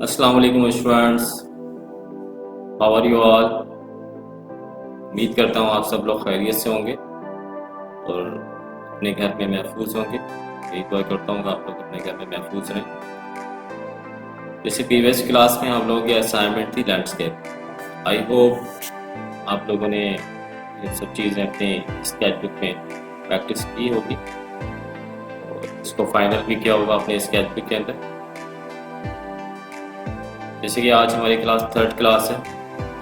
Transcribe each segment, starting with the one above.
अस्सलाम वालेकुम students, how are you all. उम्मीद करता हूँ आप सब लोग खैरियत से होंगे और अपने घर में महफूज होंगे। यही दुआ करता हूँ कि आप लोग अपने घर में महफूज रहें। जैसे प्रीवियस क्लास में हम लोगों की असाइनमेंट थी लैंडस्केप। आई होप आप लोगों ने ये सब चीज़ें अपने स्केचबुक में प्रैक्टिस की होगी और इसको फाइनल भी किया होगा अपने स्केचबुक के अंदर। जैसे कि आज हमारी क्लास थर्ड क्लास है,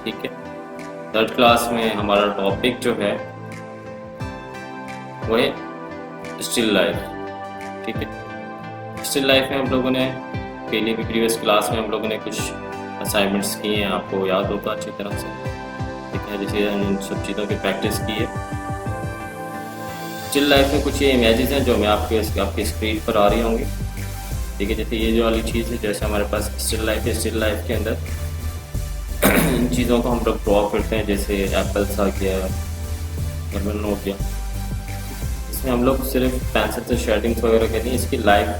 ठीक है। थर्ड क्लास में हमारा टॉपिक जो है वो है स्टिल लाइफ, ठीक है। स्टिल लाइफ में हम लोगों ने पहले भी प्रीवियस क्लास में हम लोगों ने कुछ असाइनमेंट्स किए हैं, आपको याद होगा अच्छी तरह से, ठीक है। जैसे इन सब चीज़ों की प्रैक्टिस की है। स्टिल लाइफ में कुछ ये इमेजेस हैं जो मैं आपकी स्क्रीन पर आ रही होंगी, ठीक है। जैसे ये जो वाली चीज़ है, जैसे हमारे पास स्टिल लाइफ है, स्टिल लाइफ के अंदर इन चीज़ों को हम लोग ड्रॉ करते हैं। जैसे एप्पल्स आ गया, लेमन हो गया। इसमें हम लोग सिर्फ पेंसिल से शेडिंग्स वगैरह करनी है, इसकी लाइव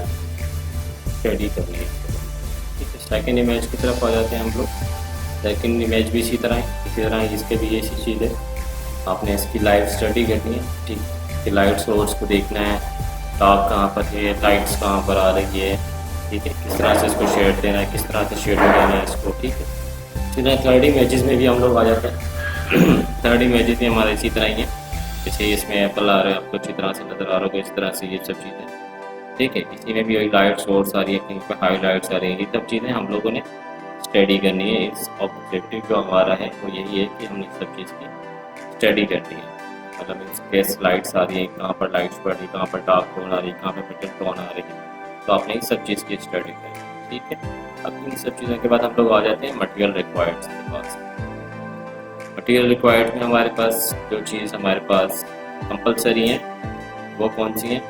स्टडी करनी है, ठीक है। सेकेंड इमेज की तरफ आ जाते हैं हम लोग। सेकेंड इमेज भी इसी तरह है, इसी तरह इसके भी ऐसी चीज़ है, आपने इसकी लाइव स्टडी करनी है, ठीक है। लाइट सोर्स को देखना है, डार्क कहाँ पर है, लाइट्स कहाँ पर आ रही है, ठीक है। किस तरह से इसको शेड देना है, किस तरह से शेड देना है इसको, ठीक है। इसी तरह थर्ड इमेजेस में भी हम लोग आ जाते हैं। थर्ड इमेजेस भी हमारे इसी तरह ही है। जैसे इसमें एप्पल आ रहा है, आपको अच्छी तरह से नज़र आ रहा होगा, इस तरह से ये सब चीज़ें, ठीक है। इसी में भी वही लाइट सोर्स आ रही है, कहीं पर हाईलाइट्स आ रही है, ये सब चीज़ें हम लोगों ने स्टडी करनी है। इस ऑब्जेक्टिव जो हमारा है वो यही है कि हमने इस सब चीज़ की स्टडी करनी है। मतलब स्पेस लाइट्स आ रही है, कहाँ पर लाइट्स पड़ रही है, कहाँ पर डार्क टोन आ रही है, कहाँ पर मिडल टोन आ रही है, तो आपने इस सब चीज़ की स्टडी करनी है, ठीक है। अब इन सब चीज़ों के बाद हम लोग आ जाते हैं मटेरियल रिक्वायर्ड्स के पास। मटेरियल रिक्वायर्ड में हमारे पास जो चीज़ हमारे पास कंपलसरी है वो कौन सी है,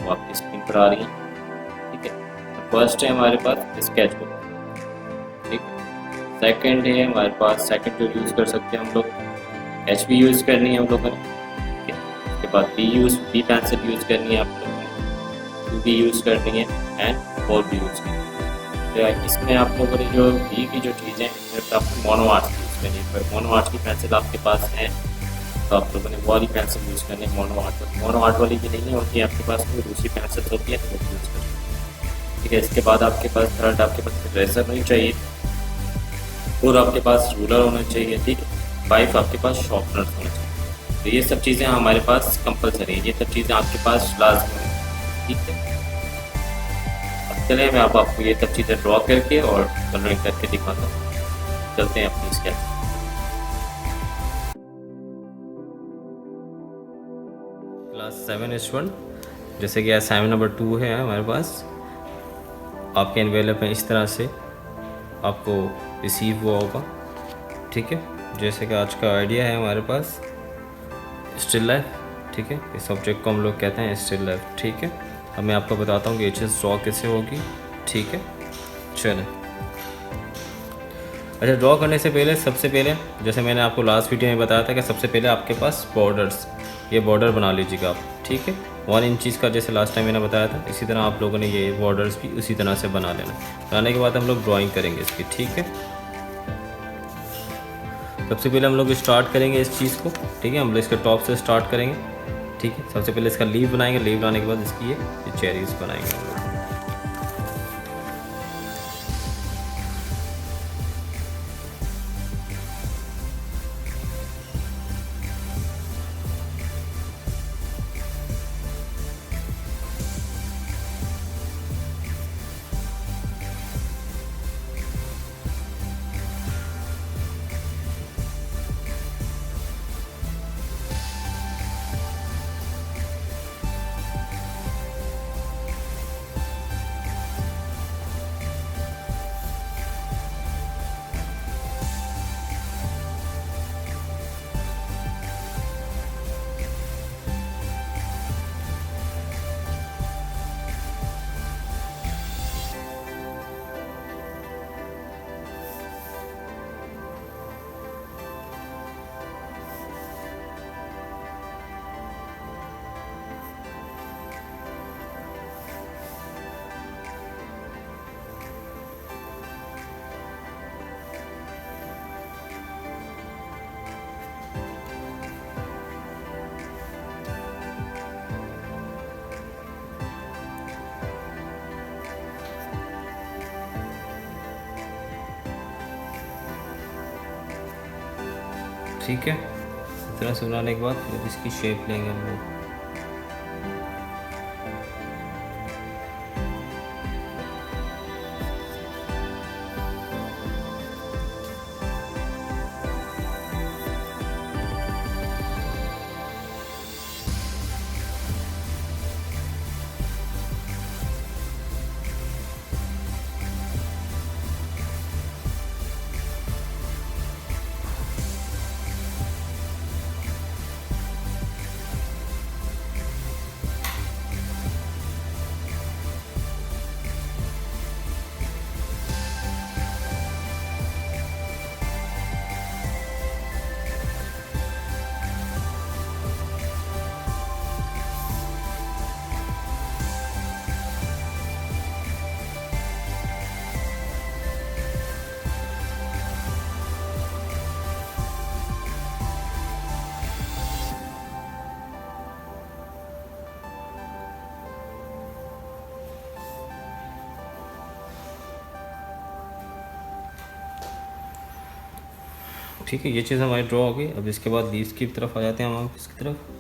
वो आपकी स्क्रीन पर आ रही है, ठीक है। फर्स्ट है हमारे पास स्केच बुक, ठीक है। सेकंड है हमारे पास, सेकंड जो यूज़ कर सकते हैं हम लोग, एच बी यूज़ करनी है हम लोगों ने, ठीक है। उसके बाद बी पेंसिल यूज़ करनी है आप लोगों ने, टू बी यूज़ करनी है एंड फोर बी यूज़ करनी है। तो इसमें आप लोगों ने जो बी की जो चीज़ें सिर्फ आपको मोनो आर्ट यूज़ करनी है। पर मोनो आर्ट की पेंसिल आपके पास है तो आप लोगों ने वो वाली पेंसिल यूज़ करनी है, मोनो आर्ट वाली की नहीं होती है आपके पास, कोई दूसरी पेंसिल होती है तो वो यूज़ करनी, ठीक है। इसके बाद आपके पास थर्ड, आपके पास इरेजर होनी चाहिए और आपके पास रूलर होना चाहिए, ठीक है। 5 आपके पास शॉर्पनर होना चाहिए। तो ये सब चीज़ें हमारे पास कंपलसरी है, ये सब चीज़ें आपके पास लाजमी है, ठीक है। अब चलें मैं आपको ये सब चीज़ें ड्रॉ करके और कलरिंग करके दिखाता हूँ। चलते हैं अपनी स्केच। क्लास 7 स्टूडेंट, जैसे कि असाइनमेंट नंबर 2 है हमारे पास। आपके एनवेलप में इस तरह से आपको रिसीव हुआ होगा, ठीक है। जैसे कि आज का आइडिया है हमारे पास स्टिल लाइफ, ठीक है। इस सब्जेक्ट को हम लोग कहते हैं स्टिल लाइफ, ठीक है। अब मैं आपको बताता हूँ कि ये चीज़ ड्रॉ कैसे होगी, ठीक है। चलें, अच्छा, ड्रॉ करने से पहले सबसे पहले जैसे मैंने आपको लास्ट वीडियो में बताया था कि सबसे पहले आपके पास बॉर्डर्स, ये बॉर्डर बना लीजिएगा आप, ठीक है। 1 इंच का जैसे लास्ट टाइम मैंने बताया था, इसी तरह आप लोगों ने ये बॉर्डर्स भी उसी तरह से बना लेना। बनाने के बाद हम लोग ड्राइंग करेंगे इसकी, ठीक है। सबसे पहले हम लोग स्टार्ट करेंगे इस चीज़ को, ठीक है। हम लोग इसके टॉप से स्टार्ट करेंगे, ठीक है। सबसे पहले इसका लीव बनाएंगे, लीव बनाने के बाद इसकी ये चेरीज बनाएंगे हम लोग। ठीक है, इस तरह से बनाने के बाद फिर इसकी शेप लेंगे हम लोग। ठीक है, ये चीज़ हमारी ड्रॉ हो गई। अब इसके बाद लीव्स की तरफ आ जाते हैं हम इसकी तरफ।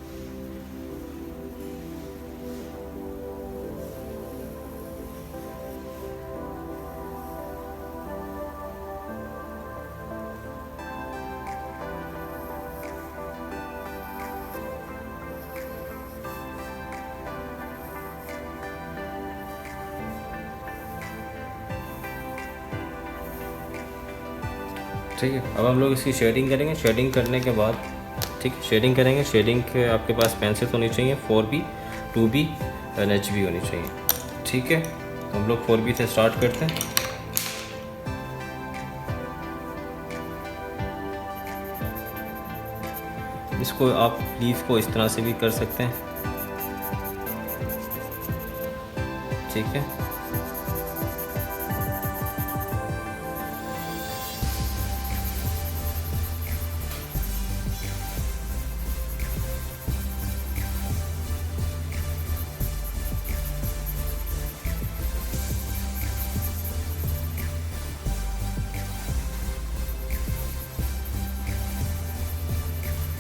ठीक है, अब हम लोग इसकी शेडिंग करेंगे। शेडिंग करने के बाद ठीक है, शेडिंग करेंगे। शेडिंग के आपके पास पेंसिल होनी चाहिए 4B, 2B और HB होनी चाहिए। ठीक है, तो हम लोग 4B से स्टार्ट करते हैं। इसको आप लीफ को इस तरह से भी कर सकते हैं। ठीक है,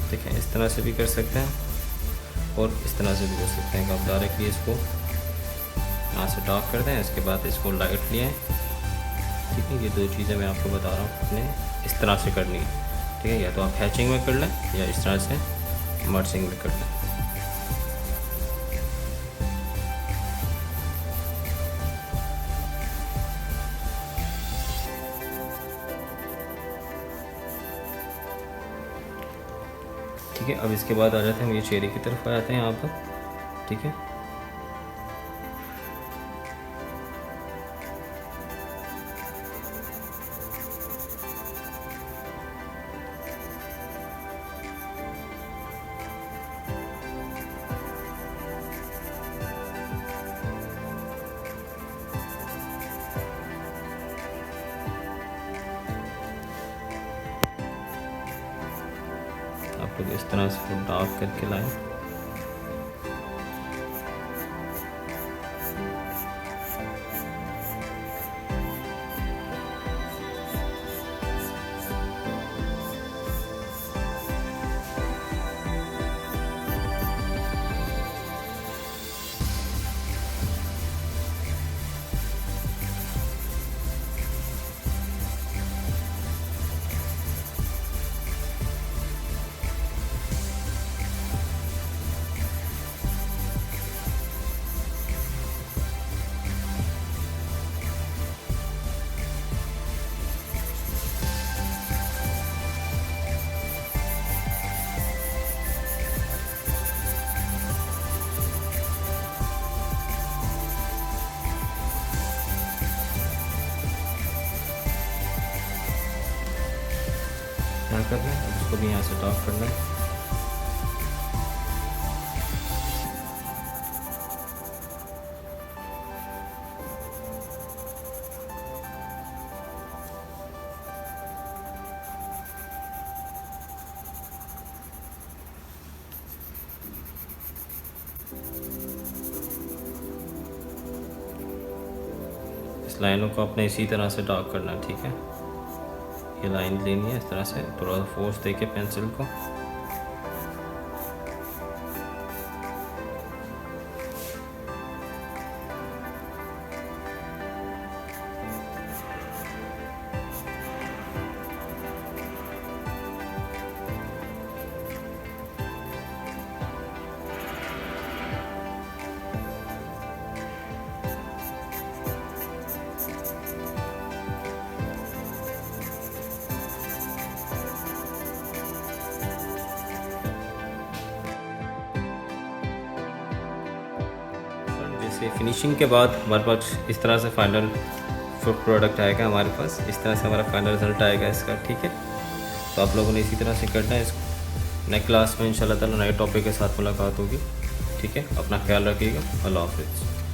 ठीक है, इस तरह से भी कर सकते हैं और इस तरह से भी कर सकते हैं कि आप डायरेक्टली इसको यहाँ से डार्क कर दें, इसके बाद इसको लाइट लिए। ठीक है, ये दो चीज़ें मैं आपको बता रहा हूँ अपने इस तरह से करनी है। ठीक है, या तो आप हैचिंग में कर लें या इस तरह से मर्जिंग में कर लें। ठीक है, अब इसके बाद आ जाते हैं हम ये चेहरे की तरफ आ जाते हैं यहाँ पर। ठीक है, आप लोग इस तरह से डार्क करके लाएं। यहाँ कर लें, अब इसको भी यहाँ से डार्क कर लें। इस लाइनों को अपने इसी तरह से डार्क करना है। ठीक है, देखिए लाइन लेनी है इस तरह से, थोड़ा फोर्स देके पेंसिल को। जैसे फिनिशिंग के बाद हमारे पास इस तरह से फाइनल प्रोडक्ट आएगा हमारे पास, इस तरह से हमारा फाइनल रिजल्ट आएगा इसका। ठीक है, तो आप लोगों ने इसी तरह से करना है इसको। नेक्स्ट क्लास में इंशाल्लाह ताला नए टॉपिक के साथ मुलाकात होगी। ठीक है, अपना ख्याल रखिएगा। अल्लाह हाफिज़।